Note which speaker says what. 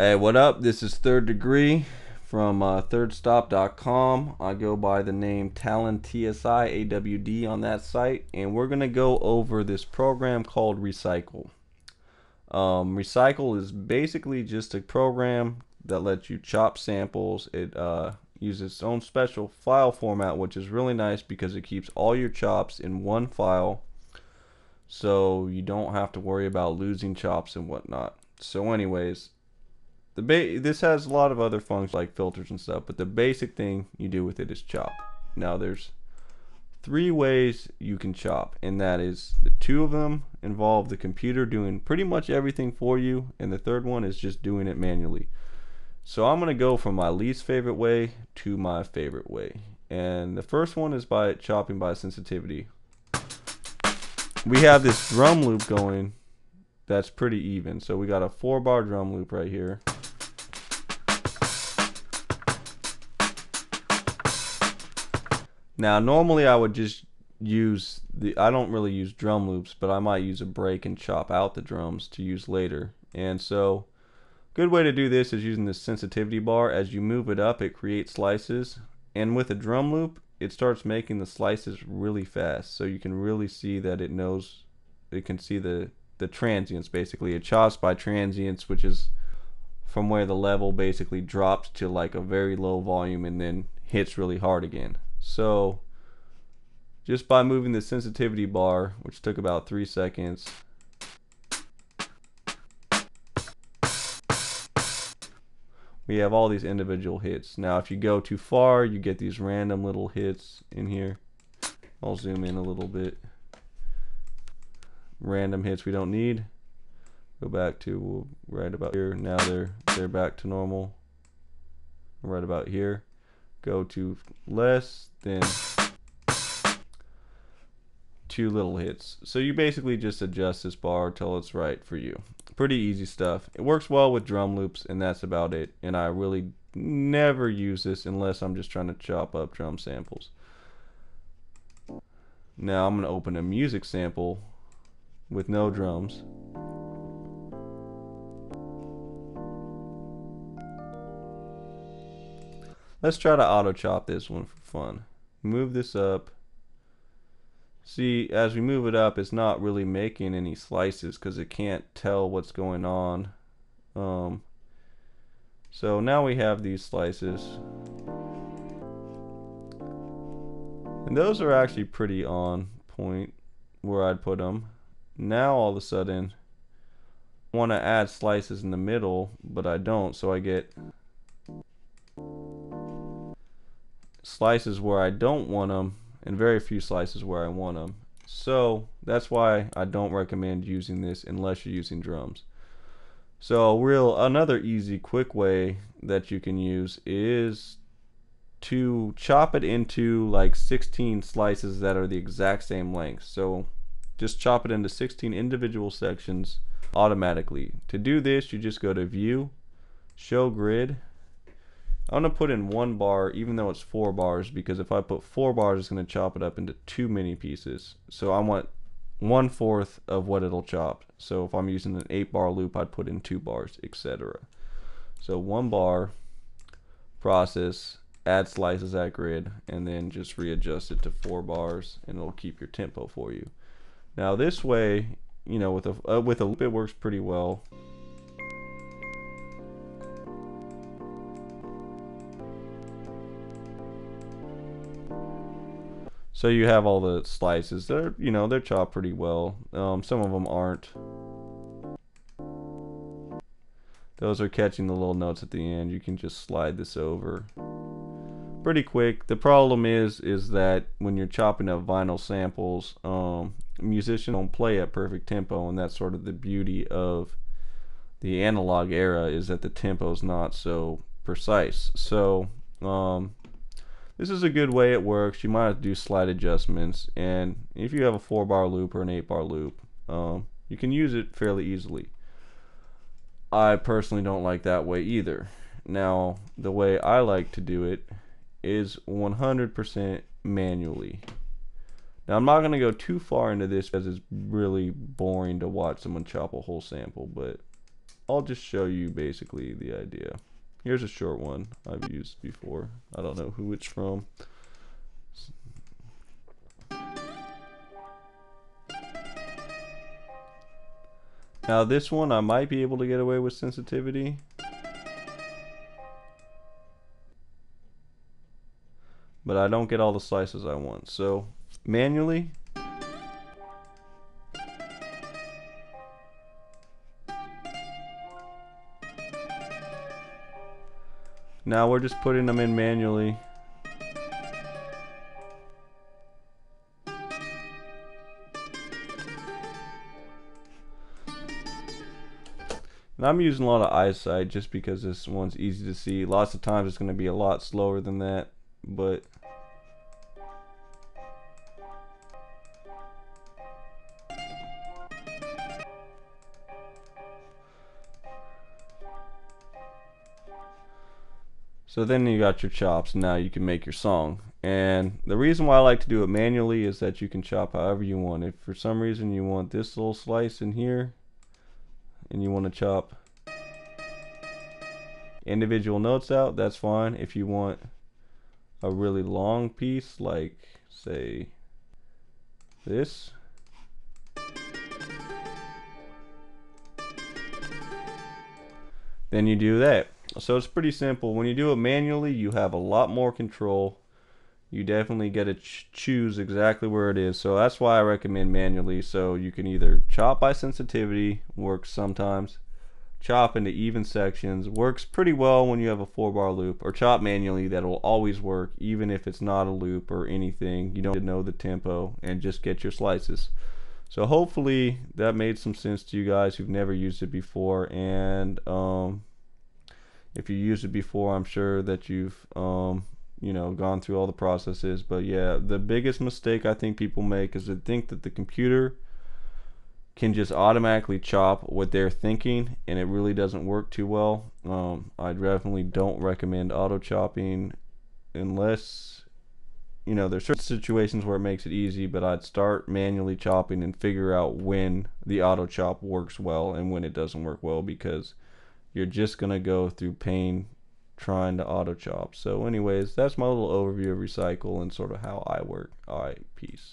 Speaker 1: Hey, what up? This is Third Degree from thirdstop.com. I go by the name Talon TSI AWD on that site, and we're going to go over this program called Recycle. Recycle is basically just a program that lets you chop samples. It uses its own special file format, which is really nice because it keeps all your chops in one file, so you don't have to worry about losing chops and whatnot. So anyways, this has a lot of other functions like filters and stuff, but the basic thing you do with it is chop. Now there's three ways you can chop, and that is the two of them involve the computer doing pretty much everything for you, and the third one is just doing it manually. So I'm gonna go from my least favorite way to my favorite way, and the first one is by chopping by sensitivity. We have this drum loop going that's pretty even, so we got a 4-bar drum loop right here. Now normally I would just use I don't really use drum loops, but I might use a break and chop out the drums to use later. And so good way to do this is using this sensitivity bar. As you move it up, it creates slices, and with a drum loop it starts making the slices really fast, so you can really see that it can see the transients. Basically it chops by transients, which is from where the level basically drops to like a very low volume and then hits really hard again. So just by moving the sensitivity bar, which took about 3 seconds, we have all these individual hits. Now if you go too far, you get these random little hits in here. I'll zoom in a little bit. Random hits we don't need. Go back to right about here. Now they're back to normal. Right about here. Go to less than 2 little hits. So you basically just adjust this bar until it's right for you. Pretty easy stuff. It works well with drum loops, and that's about it. And I really never use this unless I'm just trying to chop up drum samples. Now I'm going to open a music sample with no drums. Let's try to auto chop this one for fun. Move this up. See, as we move it up, it's not really making any slices because it can't tell what's going on. So now we have these slices, and those are actually pretty on point where I'd put them. Now all of a sudden I want to add slices in the middle, but I don't, so I get slices where I don't want them and very few slices where I want them. So that's why I don't recommend using this unless you're using drums. So another easy quick way that you can use is to chop it into like 16 slices that are the exact same length. So just chop it into 16 individual sections automatically. To do this, you just go to View, Show Grid. I'm going to put in 1 bar even though it's 4 bars, because if I put 4 bars it's going to chop it up into too many pieces. So I want 1/4 of what it'll chop. So if I'm using an 8-bar loop, I'd put in 2 bars, etc. So 1 bar, process, add slices at grid, and then just readjust it to 4 bars, and it'll keep your tempo for you. Now this way, you know, with a loop it works pretty well. So you have all the slices. They're chopped pretty well. Some of them aren't. Those are catching the little notes at the end. You can just slide this over pretty quick. The problem is that when you're chopping up vinyl samples, musicians don't play at perfect tempo, and that's sort of the beauty of the analog era, is that the tempo is not so precise. So this is a good way it works. You might have to do slight adjustments, and if you have a 4-bar loop or an 8-bar loop, you can use it fairly easily. I personally don't like that way either. Now the way I like to do it is 100% manually. Now I'm not going to go too far into this because it's really boring to watch someone chop a whole sample, but I'll just show you basically the idea. Here's a short one I've used before. I don't know who it's from. Now this one I might be able to get away with sensitivity. But I don't get all the slices I want. So manually, now we're just putting them in manually. And I'm using a lot of eyesight just because this one's easy to see. Lots of times it's going to be a lot slower than that, but so then you got your chops. Now you can make your song. And the reason why I like to do it manually is that you can chop however you want. If for some reason you want this little slice in here and you want to chop individual notes out, that's fine. If you want a really long piece, like say this, then you do that. So it's pretty simple. When you do it manually, you have a lot more control. You definitely get to choose exactly where it is. So that's why I recommend manually. So you can either chop by sensitivity, works sometimes, chop into even sections, works pretty well when you have a 4-bar loop, or chop manually. That will always work even if it's not a loop or anything. You don't need to know the tempo and just get your slices. So hopefully that made some sense to you guys who've never used it before. And if you used it before, I'm sure that you've you know, gone through all the processes. But yeah, the biggest mistake I think people make is to think that the computer can just automatically chop what they're thinking, and it really doesn't work too well. I definitely don't recommend auto chopping unless, you know, there's certain situations where it makes it easy, but I'd start manually chopping and figure out when the auto chop works well and when it doesn't work well, because you're just gonna go through pain trying to auto chop. So anyways, that's my little overview of Recycle and sort of how I work. Alright, peace.